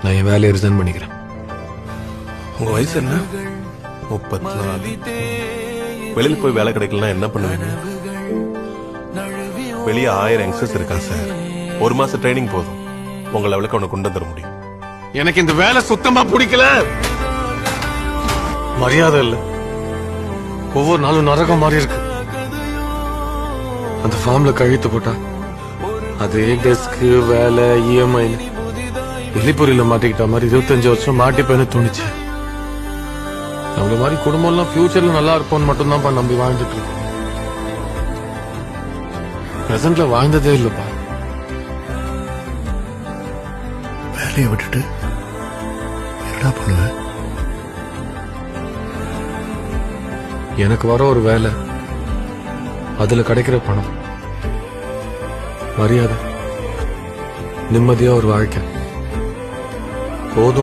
நான் என் வேலையை ரிசைன் பண்ணிக்கிறேன். உங்க வயசு என்ன? 34. வெளியில போய் வேலை கிடைக்கலன்னா என்ன பண்ணுவீங்க? வெளியே 1000 யங்ஸ்டர்ஸ் இருக்கா சார். 1 மாசம் ட்ரைனிங் போதும் உங்க லெவலுக்கு அவனை கொண்டு வந்துட முடியும். எனக்கு இந்த வேலை சுத்தமா பிடிக்கல. மரியாதை இல்ல, ஒவ்வொரு நாளும் நரகம் மாறி இருக்கு. அந்த ஃபார்ம்ல கழுத்து போட்டா அதே டெஸ்க் வேலை இஎம்ஐ வெளிப்பொறியில மாட்டிக்கிட்ட மாதிரி 25 வருஷம் மாட்டிப்பேன்னு தோணுச்சு. நம்மள மாதிரி குடும்பம் எல்லாம் ஃபியூச்சர்ல நல்லா இருப்போம்னு மட்டும்தான் நம்பி வாழ்ந்துட்டு இருக்கோம். பிரசன்ட்ல வாழ்ந்ததே இல்லப்பா. வேலையை விட்டுட்டு என்ன பண்ணுவ? எனக்கு வர ஒரு வேலை, அதுல கிடைக்கிற பணம், மரியாதை, நிம்மதியா ஒரு வாழ்க்கை போதும்.